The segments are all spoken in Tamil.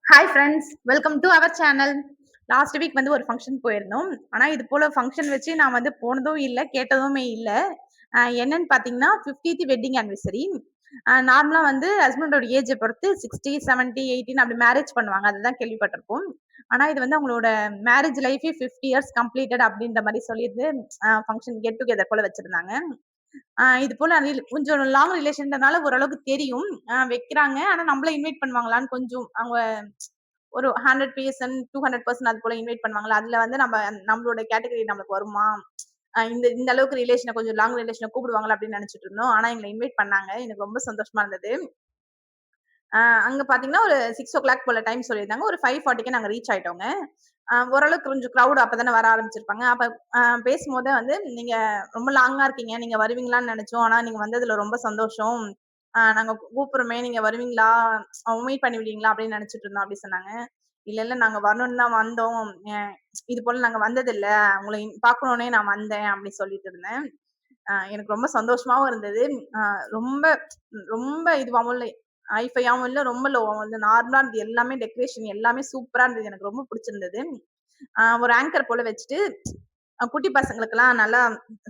Hi friends, welcome to our channel. Last week வந்து ஒரு ஃபங்ஷன் போயிருந்தோம். ஆனா இது போல ஃபங்ஷன் வச்சு நான் வந்து போனதும் இல்ல, கேட்டதுமே இல்ல. என்னன்னு பார்த்தீங்கன்னா, 50த் வெட்டிங் ஆனிவர்சரி. நார்மலா வந்து ஹஸ்பண்டோட ஏஜ பொறுத்து 60, 70, 18 அப்படி மேரேஜ் பண்ணுவாங்க. அதுதான் கேள்விப்பட்டிருப்போம். ஆனா இது வந்து அவங்களோட மேரேஜ் லைஃபே 50 இயர்ஸ் கம்ப்ளீட்டட் அப்படின்ற மாரி சொல்லிட்டு ஃபங்ஷன் கெட் டுகெதர் போல வச்சிருந்தாங்க. இது போல கொஞ்சம் லாங் ரிலேஷன்றனால ஓரளவுக்கு தெரியும். வைக்கிறாங்க. ஆனா நம்மள இன்வைட் பண்ணுவாங்களான்னு கொஞ்சம் அவங்க ஒரு 100% 200% அது போல இன்வைட் பண்ணுவாங்கல்ல. அதுல வந்து நம்மளோட கேட்டகரி நமக்கு வருமா? இந்த இந்த அளவுக்கு ரிலேஷன கொஞ்சம் லாங் ரிலேஷன கூப்பிடுவாங்கல்ல அப்படின்னு நெனச்சுட்டு இருந்தோம். ஆனா எங்கள இன்வைட் பண்ணாங்க. எனக்கு ரொம்ப சந்தோஷமா இருந்தது. அ அங்க பார்த்தீங்கன்னா, ஒரு 6:00 போல டைம் சொல்லியிருந்தாங்க. ஒரு 5:40க்கு நாங்க ரீச் ஆயிட்டோங்க. ஓரளவுக்கு கொஞ்சம் கிரவுட் அப்பதானே வர ஆரம்பிச்சிருப்பாங்க. அப்ப பேசும்போதே வந்து, "நீங்க ரொம்ப லாங்கா இருக்கீங்க. நீங்க வருவீங்களான்னு நெனச்சோம். ஆனா நீங்க வந்ததுல ரொம்ப சந்தோஷம். நாங்க கூப்புடுறோமே, நீங்க வருவீங்களா? மீட் பண்ணி விடுவீங்களா?" அப்படின்னு நெனச்சுட்டு இருந்தோம் அப்படி சொன்னாங்க. "இல்ல, இல்ல நாங்க வரணும்னு தான் வந்தோம். அ இது போல நாங்க வந்ததில்ல. உங்கள பார்க்கணும்னே நான் வந்தேன்." அப்படி சொல்லிட்டு இருந்தேன். எனக்கு ரொம்ப சந்தோஷமாவும் இருந்தது. அ ரொம்ப ரொம்ப இதுவாவும் இல்ல. ஹைஃபையாவும் இல்ல, ரொம்ப லோவாவும் இல்ல. நார்மலா இருந்தது. எல்லாமே டெக்கரேஷன் எல்லாமே சூப்பரா இருந்தது. எனக்கு ரொம்ப புடிச்சிருந்தது. ஒரு ஆங்கர் போல வச்சுட்டு, குட்டி பசங்களுக்கெல்லாம் நல்லா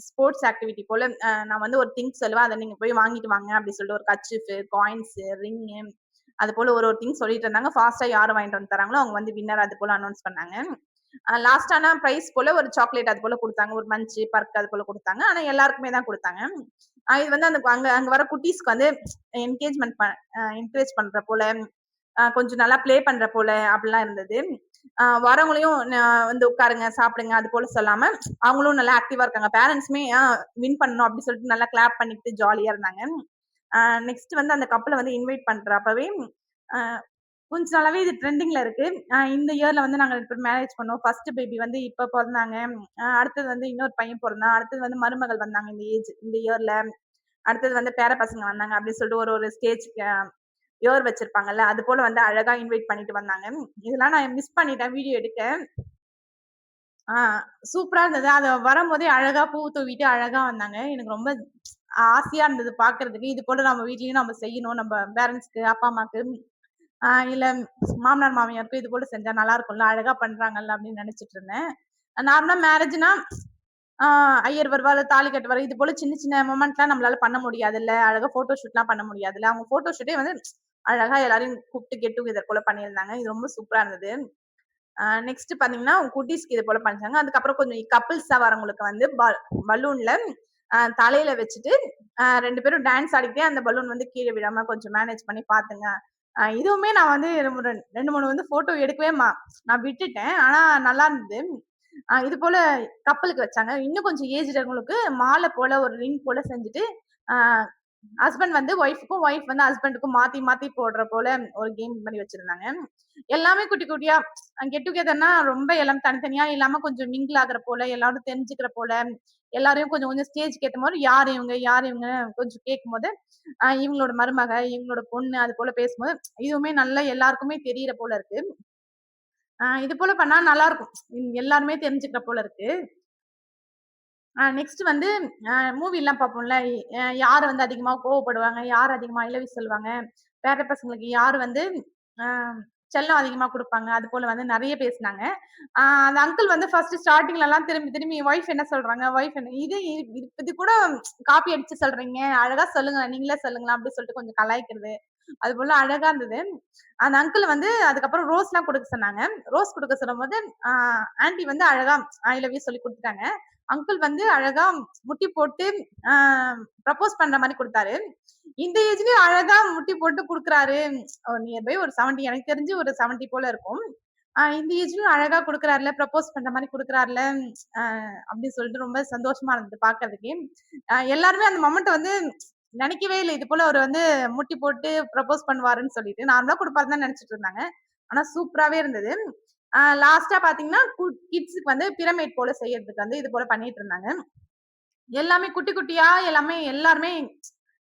ஸ்போர்ட்ஸ் ஆக்டிவிட்டி போல நான் வந்து ஒரு திங்ஸ் சொல்லுவேன். அத நீங்க போய் வாங்கிட்டு வாங்க அப்டி சொல்லிட்டு ஒரு கர்ச்சீஃப், காயின்ஸு, ரிங்கு அது போல ஒரு திங்ஸ் சொல்லிட்டு இருந்தாங்க. ஃபாஸ்ட்டா யாரு வாங்கிட்டு வந்து தராங்களோ, அவங்க வந்து வின்னர் அது போல அனௌன்ஸ் பண்ணாங்க. லாஸ்ட் ஆனா பிரைஸ் போல ஒரு சாக்லேட் அது போல குடுத்தாங்க. ஒரு மன்ச், பர்க் அது போல குடுத்தாங்க. ஆனா எல்லாருக்குமே தான் குடுத்தாங்க. இது வந்து அந்த அங்க அங்க வர குட்டீஸ்க்கு வந்து என்கேஜ்மென்ட் ப அ என்கரேஜ் பண்ற போல, கொஞ்சம் நல்லா ப்ளே பண்ற போல அப்படிலாம் இருந்தது. வரவங்களையும் வந்து உட்காருங்க, சாப்பிடுங்க அது போல சொல்லாம, அவங்களும் நல்லா ஆக்டிவா இருக்காங்க. பேரண்ட்ஸுமே வின் பண்ணணும் அப்படின்னு சொல்லிட்டு நல்லா கிளாப் பண்ணிக்கிட்டு ஜாலியா இருந்தாங்க. அ நெக்ஸ்ட் வந்து அந்த கப்புல வந்து இன்வைட் பண்றப்பவே, அ கொஞ்ச நாளாவே இது ட்ரெண்டிங்ல இருக்கு. இந்த இயர்ல வந்து நாங்க 2 பேரும் மேரேஜ் பண்ணோம். ஃபர்ஸ்ட் பேபி வந்து இப்ப பொறந்தாங்க. அடுத்தது வந்து இன்னொரு பையன் பொறந்தான். அடுத்தது வந்து மருமகள் வந்தாங்க இந்த இயர்ல. அடுத்தது வந்து பேர பசங்க வந்தாங்க அப்படின்னு சொல்லிட்டு ஒரு ஒரு ஸ்டேஜ் இயர் வச்சிருப்பாங்கல்ல. அது போல வந்து அழகா இன்வைட் பண்ணிட்டு வந்தாங்க. இதெல்லாம் நான் மிஸ் பண்ணிட்டேன் வீடியோ எடுக்க. ஆ சூப்பரா இருந்தது. அது வரும்போதே அழகா பூ தூவிட்டு அழகா வந்தாங்க. எனக்கு ரொம்ப ஆசையா இருந்தது பார்க்கறதுக்கு. இது போல நம்ம வீட்லயும் நம்ம செய்யணும். நம்ம பேரண்ட்ஸ்க்கு, அப்பா, அம்மாக்கு இல்ல மாமனார், மாமியாருக்கு இது போல செஞ்சா நல்லா இருக்கும்ல. அழகா பண்றாங்கல்ல அப்படின்னு நெனச்சுட்டு இருந்தேன். நார்மலா மேரேஜ்னா ஆ ஐயர் வருவாரு, தாலி கட்டுவாரு. இது போல சின்ன சின்ன மொமெண்ட்லாம் நம்மளால பண்ண முடியாதுல்ல. அழகா போட்டோ ஷூட்லாம் பண்ண முடியாதுல்ல. அவங்க போட்டோ ஷூட்டே வந்து அழகா எல்லாரையும் கூப்ட்டு கெட் டுகெதர் போல பண்ணியிருந்தாங்க. இது ரொம்ப சூப்பரா இருந்தது. நெக்ஸ்ட் பார்த்தீங்கன்னா, குட்டீஸ்க்கு இது போல பண்றாங்க. அதுக்கப்புறம் கொஞ்சம் கப்பிள்ஸா வரவங்களுக்கு வந்து பலூன்ல தலையில வச்சுட்டு 2 பேரும் டான்ஸ் ஆடிக்கிட்டே அந்த பலூன் வந்து கீழ விழாம கொஞ்சம் மேனேஜ் பண்ணி பாத்துங்க. இதுவுமே நான் வந்து 2, 3 வந்து ஃபோட்டோ எடுக்கவே நான் விட்டுட்டேன். ஆனா நல்லா இருந்தது. இது போல கப்பலுக்கு வச்சாங்க. இன்னும் கொஞ்சம் ஏஜ்டு இருக்கவங்களுக்கு மாலை போல ஒரு ரிங் போல செஞ்சுட்டு, அ ஹஸ்பண்ட் வந்து ஒய்ஃப்க்கும், ஒய்ஃப் வந்து ஹஸ்பண்டுக்கும் மாத்தி மாத்தி போடுற போல ஒரு கேம் மாரி வச்சிருந்தாங்க. எல்லாமே குட்டி குட்டியா கெட் டுகெதர்னா ரொம்ப எல்லாம் தனித்தனியா இல்லாம கொஞ்சம் மிங்கிள் ஆகுற போல, எல்லாரும் தெரிஞ்சுக்கிற போல, எல்லாரையும் கொஞ்சம் கொஞ்சம் ஸ்டேஜ்க்கு ஏத்த மாரி யார் இவங்க? யார் இவங்க? கொஞ்சம் கேட்கும்போது, இவங்களோட மருமக, இவங்களோட பொண்ணு அது போல பேசும்போது, இதுவுமே நல்லா எல்லாருக்குமே தெரியிற போல இருக்கு. இது போல பண்ணா நல்லாருக்கும். எல்லாருமே தெரிஞ்சுக்கிற போல இருக்கு. நெக்ஸ்ட் வந்து மூவிலாம் பார்ப்போம்ல. யார் வந்து அதிகமா கோவப்படுவாங்க? யார் அதிகமா ஐ லவ் யூ சொல்லுவாங்க? பேர பசங்களுக்கு யார் வந்து அ செல்லம் அதிகமா குடுப்பாங்க? அது போல வந்து நெறைய பேசுனாங்க. அந்த அங்கிள் வந்து ஃபர்ஸ்ட் ஸ்டார்ட்டிங்லலாம் திரும்பி திரும்பி ஒய்ஃப் என்ன சொல்றாங்க? ஒய்ஃப் என்ன இது கூட காப்பி அடிச்சு சொல்றீங்க. அழகா சொல்லுங்க. நீங்களே சொல்லுங்களேன் அப்டி சொல்லிட்டு கொஞ்சம் கலாய்க்கிறது. அது போல அழகா இருந்தது. அந்த அங்கிள் வந்து அதுக்கப்புறம் ரோஸ்லாம் குடுக்க சொன்னாங்க. ரோஸ் குடுக்க சொல்லும்போது, ஆ ஆன்டி வந்து அழகா ஐ லவ் யூ சொல்லி குடுத்துட்டாங்க. அங்கிள் வந்து அழகா முட்டி போட்டு ஆ ப்ரப்போஸ் பண்ற மாரி குடுத்தாரு. இந்த ஏஜ்லயும் அழகா முட்டி போட்டு குடுக்குறாரு. நியர் பை ஒரு 70 எனக்கு தெரிஞ்சு ஒரு 70 போல இருக்கும். இந்த ஏஜ்லயும் அழகா குடுக்குறார்ல, ப்ரப்போஸ் பண்ற மாரி குடுக்குறார்ல, அ அப்டி சொல்லிட்டு ரொம்ப சந்தோஷமா இருந்தது பார்க்கறதுக்கே. எல்லாருமே அந்த மொமெண்ட்ட வந்து நெனைக்கவே இல்ல. இது போல அவரு வந்து முட்டி போட்டு ப்ரப்போஸ் பண்ணுவாருன்னு சொல்லிட்டு. நார்மலா குடுப்பாருன்னு தான் நெனச்சுட்டு இருந்தாங்க. ஆனா சூப்பராவே இருந்தது. லாஸ்ட்டா பார்த்தீங்கன்னா, கிட்ஸ்க்கு வந்து பிரமிட் போல செய்யறதுக்கு வந்து இது போல பண்ணிட்டு இருந்தாங்க. எல்லாமே குட்டி குட்டியா எல்லாருமே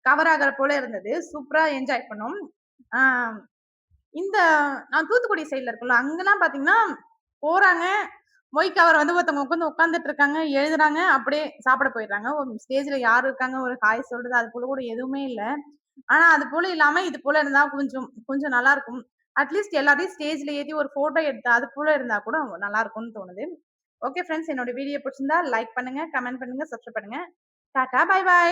கவர் ஆகுற போல இருந்தது. சூப்பரா என்ஜாய் பண்ணோம். ஆ இந்த நான் தூத்துக்குடி சைட்ல இருக்கோம்ல, அங்கலாம் பார்த்தீங்கன்னா, போறாங்க. மொய் கவர் வந்து ஒருத்தவங்க உட்கார்ந்துட்டு இருக்காங்க, எழுதுறாங்க, அப்படியே சாப்பிட போயிடுறாங்க. ஸ்டேஜ்ல யார் இருக்காங்க, ஒரு ஹாய் சொல்றது அது போல கூட எதுவுமே இல்ல. ஆனா அது போல இல்லாம, இது போல இருந்தா கொஞ்சம் கொஞ்சம் நல்லாருக்கும். அட்லீஸ்ட் எல்லாரையும் ஸ்டேஜ்ல ஏத்தி ஒரு ஃபோட்டோ எடுத்து அது போல இருந்தா கூட நல்லா இருக்கும்னு தோணுது. ஓகே ஃபிரெண்ட்ஸ், என்னோட வீடியோ பிடிச்சிருந்தா லைக் பண்ணுங்க, கமெண்ட் பண்ணுங்க, சப்ஸ்கிரைப் பண்ணுங்க. Tata, bye by.